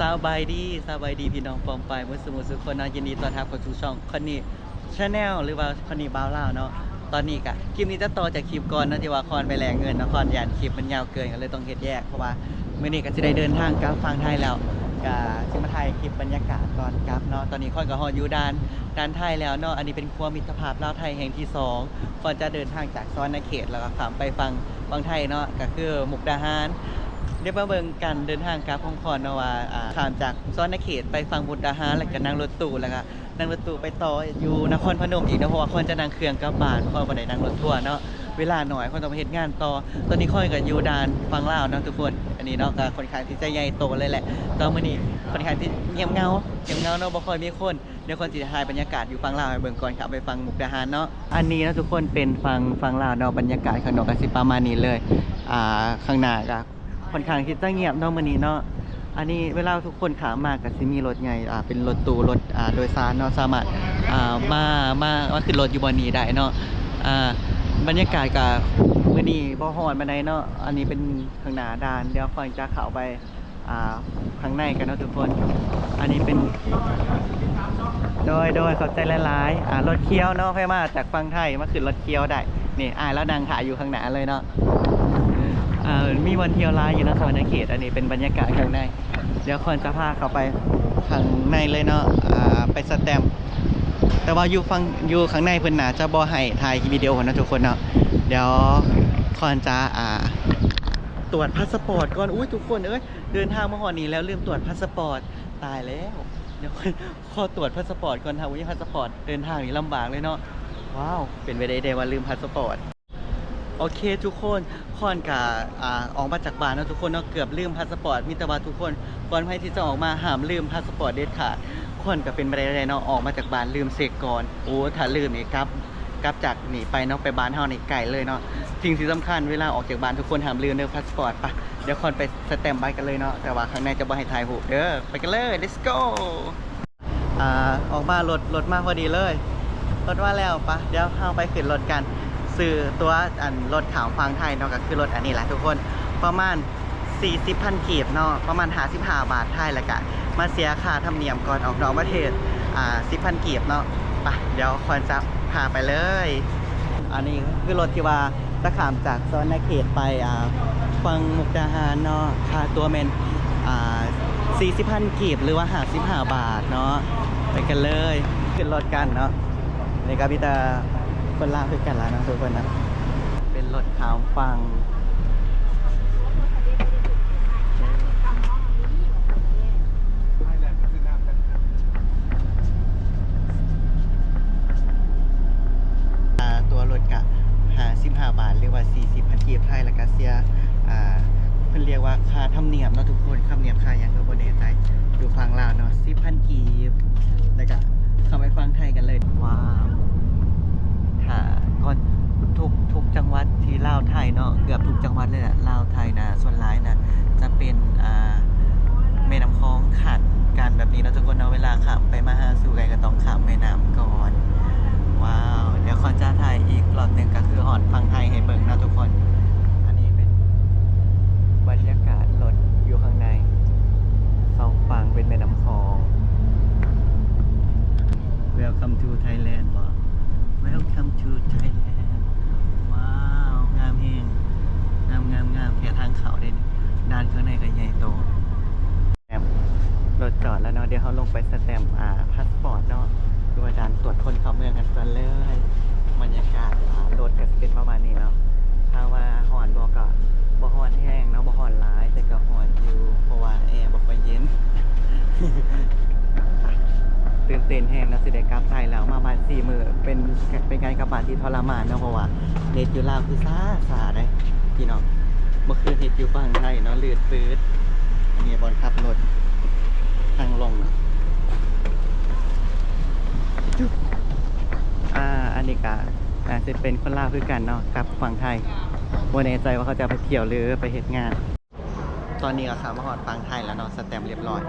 สบายดีพี่น้องปองไปเมื่อสมุทรสุคนนะยินดีต้อนรับเข้าสู่ช่องคอนนี่ชาแนลหรือว่าคอนนี่บ้าวลาวเนาะตอนนี้กะคลิปนี้จะต่อจากคลิปก่อนนะที่ว่าคอนไปแลกเงินนครยานคลิปมันยาวเกินก็เลยต้องเฮ็ดแยกเพราะว่าเมื่อนี้ก็จะได้เดินทางกลับฝั่งไทยแล้วกะสิมาถ่ายคลิปบรรยากาศก่อนกลับเนาะตอนนี้คอนก็ฮอดอยู่ด้านไทยแล้วเนาะอันนี้เป็นครัวมิตรภาพลาวไทยแห่งที่2ก่อนจะเดินทางจากซอยนาเขตแล้วก็ข้ามไปฝั่งไทยเนาะก็คือมุกดาหาร เดี๋ยวมาเบิ่งกันเดินทางกลับของคอนเนาะว่าข้ามจากซ้อนนาเขตไปฝั่งมุกดาหารแล้วก็นั่งรถตู้แล้วก็นั่งรถตู้ไปต่ออยู่นครพนมอีกนะเพราะว่าคอนจะนั่งเครื่องกลับบ้านคอนบ่ได้นั่งรถทัวร์เนาะเวลาหน่อยคอนต้องไปเฮ็ดงานต่อตอนนี้คอนก็อยู่ด่านฝั่งลาวเนาะทุกคนอันนี้เนาะก็ค่อนข้างที่จะใหญ่โตเลยแหละตอนมื้อนี้ค่อนข้างที่เงียบเงาเนาะบ่ค่อยมีคนเดี๋ยวคนสิถ่ายบรรยากาศอยู่ฝั่งลาวให้เบิ่งก่อนครับไปฟังมุกดาหารเนาะอันนี้นะทุกคนเป็นฝั่งลาวเนาะบรรยากาศข้างนอกก็สิประมาณนี้เลยข้างหน้าก็ค่อนข้างที่จะเงียบเนาะมื้อนี้เนาะอันนี้เวลาทุกคนขามาก็สิมีรถใหญ่เป็นรถตู้รถโดยสารเนาะสามารถมาขึ้นรถอยู่บนนี้ได้เนาะบรรยากาศก็มื้อนี้บ่ฮ้อนปานใดเนาะอันนี้เป็นข้างหน้าด่านเดี๋ยวค่อยจะเข้าไปข้างในกันเนาะทุกคนอันนี้เป็นโดยเข้าใจหลายๆรถเคี้ยวเนาะค่อยมาจากฝั่งไทยมาขึ้นรถเคี้ยวได้นี่แล้วนางถ่ายอยู่ข้างหน้าเลยเนาะมีวันเที่ยวร้ายอยู่นะซอยนาเขตอันนี้เป็นบรรยากาศข้างในเดี๋ยวคนจะพาเข้าไปข้างในเลยเนาะไปสแตมป์แต่ว่าอยู่ข้างในเพิ่นน่าจะบ่ให้ถ่ายวิดีโอนะทุกคนเนาะเดี๋ยวคอนจะตรวจพาสปอร์ตก่อนอุ้ยทุกคนเดินทางมาหอนี้แล้วลืมตรวจพาสปอร์ตตายแล้วเดี๋ยวขอตรวจพาสปอร์ตก่อนถ้าอุ้ยพาสปอร์ตเดินทางนี่ลำบากเลยเนาะว้าวเป็นไปได้ว่าลืมพาสปอร์ตโอเคทุกคนคอนกะออกมาจากบ้านนะทุกคนเนาะเกือบลืมพาสปอร์ตมิตรบาทุกคนก่อนที่จะออกมาห้ามลืมพาสปอร์ตเด็ดขาดคอนก็เป็นไปได้เนาะออกมาจากบ้านลืมเสกก่อนโอ้ถ้าลืมนี่กลับจากนี่ไปเนาะไปบ้านเฮานี่ไกลเลยเนาะสิ่งที่สำคัญเวลาออกจากบ้านทุกคนห้ามลืมเด้อพาสปอร์ตปะเดี๋ยวคอนไปสแตมป์ใบกันเลยเนาะแต่ว่าข้างในจะบ่ให้ถ่ายรูปเด้อไปกันเลย let's go ออกมารถมาพอดีเลยรถว่าแล้วปะเดี๋ยวเฮาไปขึ้นรถกันซื้อตัวรถขาวฟังไทยเนาะก็คือรถอันนี้แหละทุกคนประมาณ40,000 กีบเนาะประมาณ55 บาทไทยแล้วก็มาเสียค่าธรรมเนียมก่อนออกนอกประเทศ10,000 กีบเนาะไปเดี๋ยวคอนจะพาไปเลยอันนี้คือรถที่ว่าจะข้ามจากซอยนาเขตไปฝั่งมุกดาหารเนาะค่าตัวเมน40,000 กีบหรือว่า55 บาทเนาะไปกันเลยขึ้นรถกันเนาะนี่ก็พี่ตาคนลาวคือกันแล้วนะทุกคนนะเป็นรถขาวฟังตัวรถกะ55 บาทหรือว่า40,000 กีบไทยแล้วก็เสียเพิ่นเรียกว่าค่าธรรมเนียมเนาะทุกคนธรรมเนียมค่าอย่างก็บ่แน่ใจอยู่ฝั่งลาวเนาะ10,000 กีบแล้วก็เข้าไปฟังไทยกันเลยว้าวก่อนทุกจังหวัดที่ลาวไทยเนาะเกือบทุกจังหวัดเลยแหละลาวไทยนะส่วนหลายนะจะเป็นแม่น้ำคลองขันกันแบบนี้นะทุกคนเนาะเวลาขับไปมาหาสู่กันก็ต้องข้ามแม่น้ำก่อนว้าวเดี๋ยวคอนจะถ่ายอีกรอบหนึ่งก็คือหอดฟังไทยให้เบิ่งนะทุกคนอันนี้เป็นบรรยากาศรถอยู่ข้างในสองฝั่งเป็นแม่น้ำคลอง Welcome to Thailand Welcome to Thailand ว้าวงามแฮงงามแค่ทางเขาได้ด้านข้างในก็ใหญ่โตรถจอดแล้วเนาะเดี๋ยวเขาลงไปสแตมป์พาสปอร์ตเนาะดูด่านตรวจคนเข้าเมืองกันก่อนเลยบรรยากาศรถก็เป็นประมาณนี้เนาะถ้าว่าหอนบ่ก็บ่หอนแห้งเนาะบ่หอนร้ายแต่ก็หอนอยู่เพราะว่าแอร์บ่ค่อยเย็น ตื่นเต้นแห้งนะสิได้กลับไทยแล้วมาบ้าน4 มื้อเป็นการกลับบ้านที่ทรมานเนาะเพราะว่าเน็ตอยู่ลาวคือซาได้พี่น้องเมื่อคืนเฮ็ดอยู่ฝั่งไทยเนาะลื่นปื๊ดนี่บอลขับรถทางลงเนาะอันนี้ก็จะเป็นคนลาวคือกันเนาะกับฝั่งไทยบ่แน่ใจว่าเขาจะไปเที่ยวหรือไปเฮ็ดงานตอนนี้ก็ขามาฮอดฝั่งไทยแล้วเนาะสแตมป์เรียบร้อย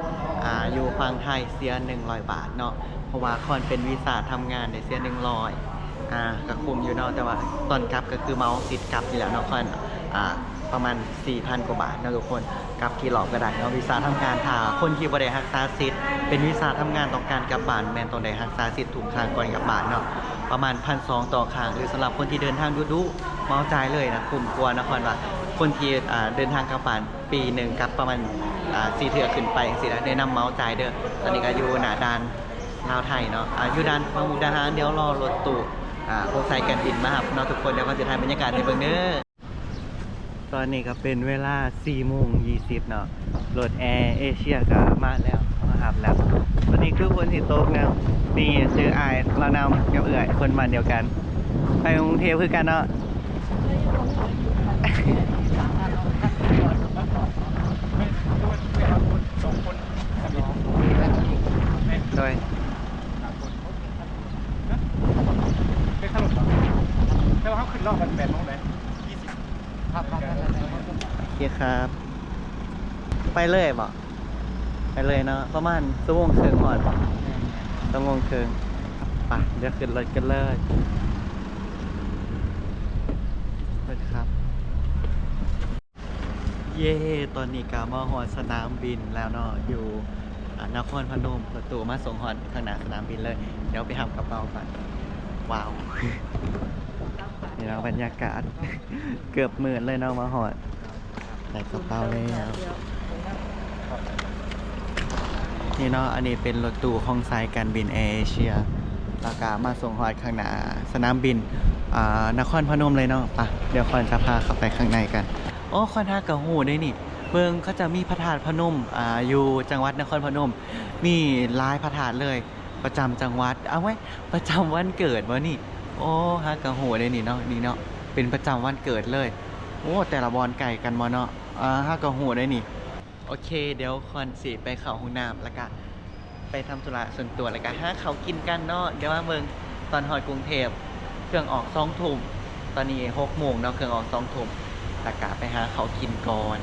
อยู่ฝั่งไทยเสีย100 บาทเนาะเพราะว่าคอนเป็นวีซ่าทำงานได้เสีย100ก็คุมอยู่เนาะแต่ว่าตอนกลับก็คือเมาติดกลับอยู่แล้วเนาะคอน ประมาณ 4,000 กว่าบาทนะทุกคนกับที่หลอกก็ได้เนาะวีซ่าทำงานถ้าคนที่บ่ได้รักษาสิทธิ์เป็นวีซ่าทำงานต้องการกลับบ้านแม่นต้องได้รักษาสิทธิ์ถูกทางก่อนกลับบ้านเนาะประมาณ 1,200 ต่อครั้งหรือสำหรับคนที่เดินทางดุๆเมาจ่ายเลยนะคุ้มกว่านะครว่าคนที่เดินทางกลับบ้านปีหนึ่งกับประมาณ4 เทื่อขึ้นไปสินะแนะนำเมาจ่ายเด้อตอนนี้ก็อยู่หน้าด่านลาวไทยเนาะอยู่ด่านมุกดาหารเดี๋ยวรอรถตู้โครงสายการบินมาครับเนาะทุกคนเดี๋ยวก็จะถ่ายบรรยากาศให้เบิ่งเด้อตอนนี้ก็เป็นเวลา 4:20 เนาะรถแอร์เอเชียก็มาแล้วนะครับแล้วตอนนี้คือคนสิโต๊ะนะนี่ชื่ออายเรานำกับเอื่อยคนบ้านเดียวกันไปกรุงเทพคือกันเนาะโดยเป็นขนมแต่ว่าเขาขึ้นรอบกัน8 โมงเลย20ครับโอเคครับ ไปเลยบ่ไปเลยเนาะประมาณชั่วโมงครึ่งก่อนชั่วโมงครึ่งไปเดี๋ยวขึ้นรถกันเลยครับเย่ตอนนี้กามาฮอดสนามบินแล้วเนาะอยู่นครพนมประตูมาส่งฮอดข้างหน้าสนามบินเลยเดี๋ยวไปทำกระเป๋ากันว้าวนี่เราบรรยากาศ เกือบหมื่นเลยเนาะมาฮอดใส่กระเป๋าเลยครับนี่เนาะอันนี้เป็นรถตู้ของสายการบินแอร์เอเชียแล้วก็มาส่งฮอดข้างหน้าสนามบินนครพนมเลยเนาะปะเดี๋ยวคอนจะพาเข้าไปข้างในกันอ๋อคอนทากะหูได้นี่เบิ่งเขาจะมีพระธาตุพนมอยู่จังหวัดนครพนมมีหลายพระธาตุเลยประจำจังหวัดเอาไว้ประจำวันเกิดวะนี่โอ้ฮากะหูได้นี่เนาะนี่เนาะเป็นประจำวันเกิดเลยโอ้แต่ละบอลไก่กันมาเนาะฮากะหูได้นี่โอเคเดี๋ยวคอนสิไปเข้าห้องน้ำแล้วก็ไปทำธุระส่วนตัวแล้วก็หาเขากินกันเนาะเดี๋ยวมาเบิ่งตอนฮอดกรุงเทพเครื่องออก2 ทุ่มตอนนี้6 โมงเนาะเครื่องออก2 ทุ่มแล้วก็ไปหาเขากินก่อน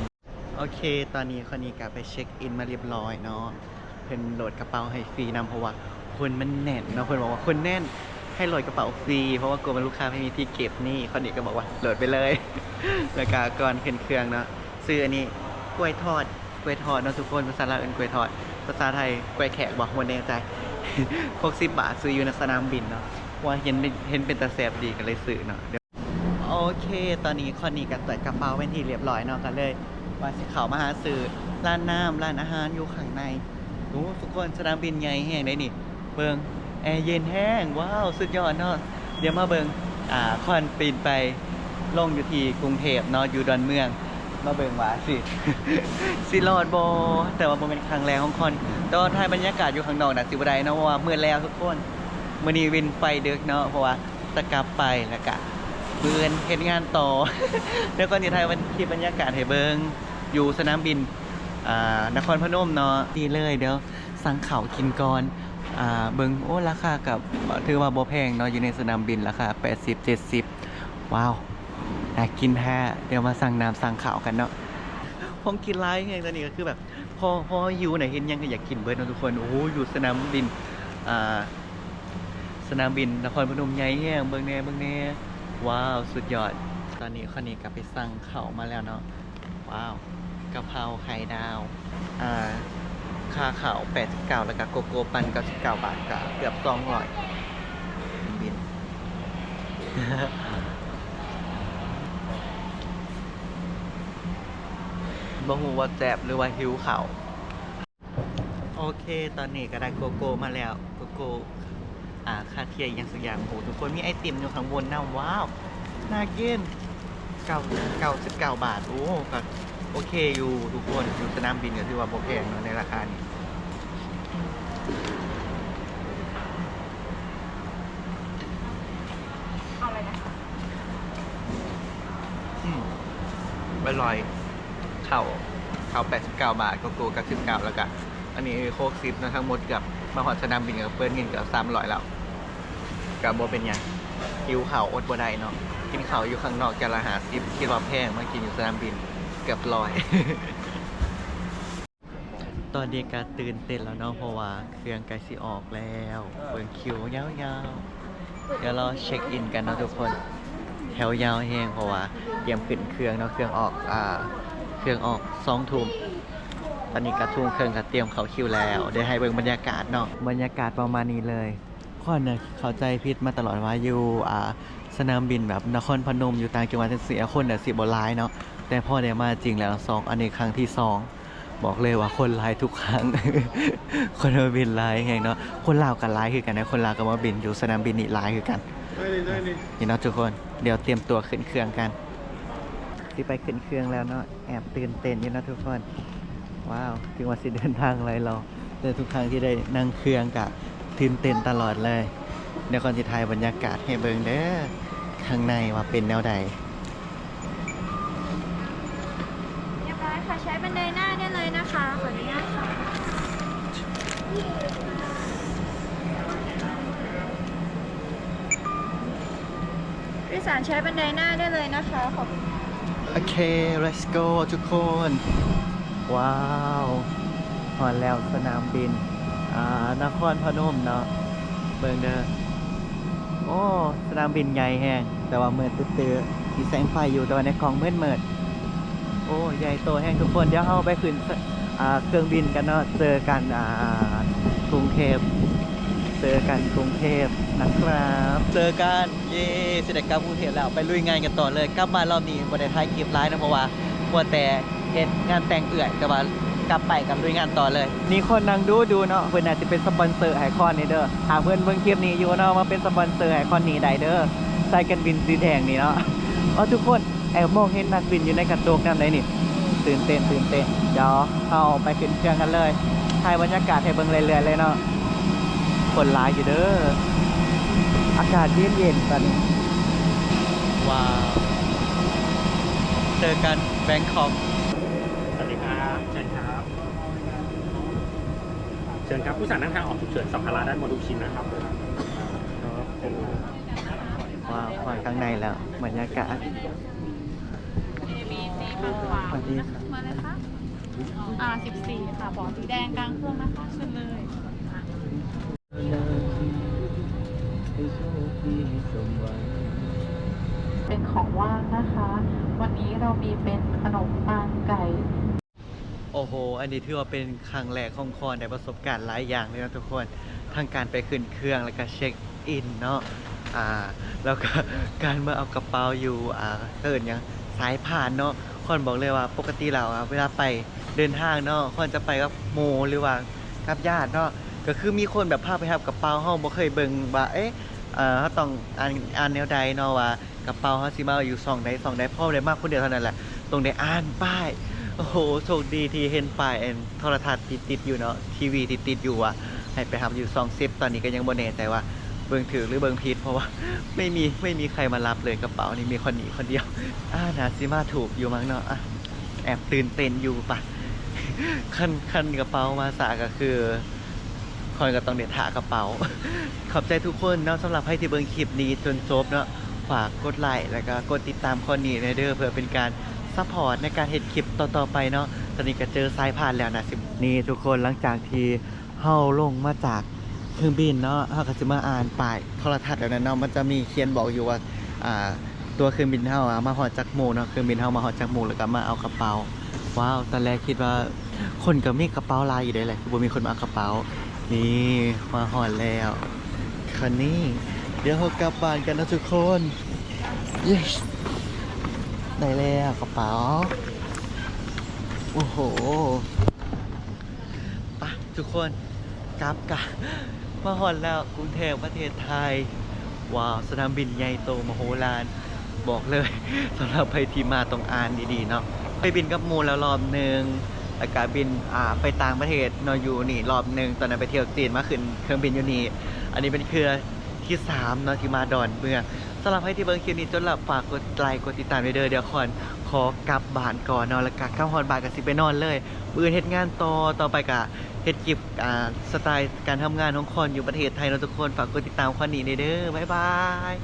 โอเคตอนนี้คนนี้ก็ไปเช็คอินมาเรียบร้อยเนาะเพิ่นโหลดกระเป๋าให้ฟรีนำเพราะว่าคนมันแน่นเนาะเพิ่นบอกว่าคนแน่นให้โหลดกระเป๋าฟรีเพราะว่ากลัวมันลูกค้าไม่มีที่เก็บนี่คนนี้ก็บอกว่าโหลดไปเลย แล้วก็ก่อนขึ้นเครื่องเนาะซื้ออันนี้กล้วยทอดเนาะทุกคนภาษาลาวเป็นกล้วยทอดภาษาไทยกล้วยแขกบอกวันแน่ใจ 60 บาทซื้ออยู่ในสนามบินเนาะว่าเห็นเป็นตาแสบดีก็เลยซื้อเนาะโอเคตอนนี้คนนี้ก็เปิดกระเป๋าเป็นที่เรียบร้อยเนาะก็เลยว่าสิเข้ามาหาซื้อร้านน้ำร้านอาหารอยู่ข้างในโอ้ทุกคนสนามบินใหญ่แห้งได้นี่เบิ่งแอร์เย็นแห้งว้าวสุดยอดเนาะเดี๋ยวมาเบิ่งคอนปีนไปลงอยู่ที่กรุงเทพเนาะอยู่ดอนเมืองมาเบิ่งว่าสิ สิรอดบ่แต่ว่าบ่เป็นครั้งแรกของคอนแต่ว่าถ่ายบรรยากาศอยู่ข้างนอกน่ะสิบ่ได้เนาะเพราะว่ามื้อแล้วทุกคนมื้อนี้วินไฟดึกเนาะเพราะว่าจะกลับไปแล้วก็มื้ออื่นเฮ็ดงานต่อ เดี๋ยวก่อนสิถ่ายคลิปบรรยากาศให้เบิ่งอยู่สนามบินนครพนมเนาะดีเลยเดี๋ยวสั่งข้าวกินก่อนเบิ่งโอ้ราคากับถือว่าบ่แพงเนาะอยู่ในสนามบินราคา80-70ว้าวอยากกินแท้เดี๋ยวมาสั่งน้ำสั่งข้าวกันเนาะผมกินไรไงตอนนี้ก็คือแบบพอหิวไหนเห็นยังก็อยากกินเบิร์ดเนาะทุกคนโอ้โหอยู่สนามบินสนามบินนครพนมใหญ่แห้งเบิ่งแน่ว้าวสุดยอดตอนนี้คนนี้ก็ไปสั่งข้าวมาแล้วเนาะว้าวกะเพราไข่ดาวค่าข้าว89แล้วก็โกโก้ปั่น99 บาทก็เกือบ200บิน บ่ฮู้ว่าแซ่บหรือว่าหิวข้าวโอเคตอนนี้ก็ได้โกโก้มาแล้วโกโก้คาเทียอย่างสักอย่างโหทุกคนมีไอติมอยู่ข้างบนนะว้าวน่ากิน99 บาทโอ้ก็โอเคอยู่ทุกคนอยู่สนามบินก็ถือว่าบ่แพงเนาะในราคานี้เอาอะไรนะอร่อยข้าว89 บาทโกโก้99แล้วก็อันนี้โค้กซิปนะทั้งหมดกับมาหอดสนามบินกับเปิ้ลเงินกับ300แล้วกับโบเป็นยังหิวข้าวอดบ่ได้เนาะกินข้าวอยู่ข้างนอกจะละ50คิดว่าแพงมากินอยู่สนามบินเกือบ100 ตอนนี้ก็ตื่นเต้นแล้วเนาะเพราะว่าเครื่องใกล้สิออกแล้วเปิดคิวยาวๆเดี๋ยวเราเช็คอินกันเนาะทุกคน แถวยาวแห้งเพราะว่าเตรียมขึ้นเครื่องเนาะเครื่องออก2 ทุ่มตอนนี้กระทุ่งเครื่องก็เตรียมเข้าคิวแล้วเดี๋ยวให้เบิ่งบรรยากาศเนาะบรรยากาศประมาณนี้เลยข้อเนี่ยเข้าใจผิดมาตลอดว่าอยู่สนามบินแบบนครพนมอยู่ต่างจังหวัดเสียคนเนี่ยสิบ่หลายเนาะแต่พอได้มาจริงแล้วอันนี้ครั้งที่ 2บอกเลยว่าคนหลายทุกครั้ง คนมาบินหลายแห่งเนาะคนลาวกันหลายคือกันนะคนลาวก็มาบินอยู่สนามบินนี่หลายคือกัน ได้เลย นี่เนาะทุกคนเดี๋ยวเตรียมตัวขึ้นเครื่องกันที่ไปขึ้นเครื่องแล้วเนาะแอบตื่นเต้นอยู่นะทุกคนว้าวถึงว่าสิเดินทางอะไรเราแต่ทุกครั้งที่ได้นั่งเครื่องกะตื่นเต้นตลอดเลยเดี๋ยวก่อนจะถ่ายบรรยากาศให้เบิ่งเด้อข้างในว่าเป็นแนวใด เรียบร้อยค่ะใช้บันไดหน้าได้เลยนะคะขออนุญาตค่ะผู้โดยสารใช้บันไดหน้าได้เลยนะคะขอบคุณ โอเค let's go ทุกคนว้าวพอแล้วสนามบินนครพนมเนาะเบิ่งเด้อโอ้สนามบินใหญ่แฮงแต่ว่ามืดตื้อๆมีแสงไฟอยู่แต่ว่าในกล่องมืดโอ้ใหญ่โตแฮงทุกคนเดี๋ยวเราไปขึ้นเครื่องบินกันเนาะเจอกันกรุงเทพนะครับเจอกันเย้สิได้กลับกรุงเทพแล้วไปลุยงานกันต่อเลยกลับมารอบนี้บ่ได้ถ่ายคลิปไลฟ์นะเพราะว่ามัวแต่เฮ็ดงานแต่งเอื่อยแต่ว่ากลับไปกับลุยงานต่อเลยนี่คนนั่งดูเนาะเพิ่นน่าจะเป็นสปอนเซอร์ไอคอนนี่เด้อหากเพิ่นเบิ่งคลิปนี้อยู่เนาะมาเป็นสปอนเซอร์ไอคอนนี้ได้เด้อสายการบินสีแดงนี่เนาะทุกคนแอบมองเห็นนักบินอยู่ในกระจกนั่นเลยนี่ตื่นเต้นเดี๋ยวเอาไปขึ้นเครื่องกันเลยถ่ายบรรยากาศให้เบิ่งเรื่อยๆเลยเนาะคนหลายอยู่เด้ออากาศเย็นๆตอนนี้ว้าวเจอกันแบงคอก สวัสดีครับเชิญครับเชิญครับผู้สั่งนั่งทางออกฉุกเฉินสัมภาระด้านบนทุกชิ้นนะครับ ว้าวมาข้างในแล้วบรรยากาศ ABC มากกว่า สวัสดีครับ มาเลยค่ะ14ค่ะบอกสีแดงกลางเครื่องนะคะเชิญเลยเป็นของว่างนะคะ วันนี้เรามีเป็นขนมปังไก่ โอ้โห อันนี้ถือว่าเป็นครั้งแรกของคอนได้ประสบการณ์หลายอย่างเลยนะทุกคนทั้งการไปขึ้นเครื่องแล้วก็เช็คอินเนาะแล้วก็การมาเอากระเป๋าอยู่เกิดยังสายผ่านเนาะคอนบอกเลยว่าปกติเราเวลาไปเดินทางเนาะคอนจะไปกับโมหรือว่ากับญาติเนาะก็คือมีคนแบบพาไปรับกระเป๋าเฮาบ่เคยเบิ่งว่าเขาต้องอ่านแนวใดเนาะว่ากระเป๋าเฮาสิมาอยู่ซองใดพอได้มากคนเดียวเท่านั้นแหละตรงได้อ่านป้ายโอ้โหโชคดีที่เห็นป้ายโทรทัศน์ติดอยู่เนาะทีวีติดอยู่ให้ไปทำอยู่10ตอนนี้ก็ยังบ่แน่ใจว่าเบิ่งถือหรือเบิ่งผิดเพราะว่าไม่มีใครมารับเลยกระเป๋านี่มีคนนี้คนเดียวนาซิมาถูกอยู่มั้งเนาะแอบตื่นเต้นอยู่ปะคันกระเป๋ามาสาก็คือคอยก็ต้องเด็ดหากระเป๋า ขอบใจทุกคนเนาะสำหรับให้ที่เบิ่งคลิปนี้จนจบเนาะฝากกดไลค์แล้วก็กดติดตามคนนี้ในเด้อเพื่อเป็นการซัพพอร์ตในการเฮ็ดคลิปต่อๆไปเนาะตอนนี้ก็เจอสายผ่านแล้วนะนี่ทุกคนหลังจากที่เฮาลงมาจากเครื่องบินเนาะเฮาก็สิมาอ่านป้ายโทรทัศน์แล้วเนาะมันจะมีเขียนบอกอยู่ว่าตัวเครื่องบินเฮามาฮอดจักโมงเนาะเครื่องบินเฮามาฮอดจักโมงแล้วก็มาเอากระเป๋าว้าวตอนแรกคิดว่าคนก็มีกระเป๋าลายอยู่ได้แหละบ่มีคนมาเอากระเป๋านี่มาฮอดแล้วคันนี้เดี๋ยวเรากลับบ้านกันนะทุกคน yes ได้แล้วกระเป๋าโอ้โหไปทุกคนกลับกันมาฮอดแล้วกรุงเทพประเทศไทยว้าวสนามบินใหญ่โตมโหฬารบอกเลยสำหรับใครที่มาต้องอ่านดีๆเนาะไปบินกับหมู่แล้วรอบหนึ่งแล้วก็บินไปต่างประเทศเนาะอยู่นี่รอบหนึ่งตอนนั้นไปเที่ยวจีนมาขึ้นเครื่องบินอยู่นี่อันนี้เป็นเครือที่3เนาะที่มาดอนเมืองสำหรับให้ที่เบิ่งคลิปนี้จนหลับฝากกดไลค์กดติดตามไว้เด้อเดี๋ยวขอกลับบ้านก่อนเนาะแล้วก็กลับฮอดบ้านก็สิไปนอนเลยมื้อเฮ็ดงานต่อไปก็เฮ็ดคลิปสไตล์การทำงานของคนอยู่ประเทศไทยเนาะทุกคนฝากกดติดตามคนนี้เด้อบ๊ายบาย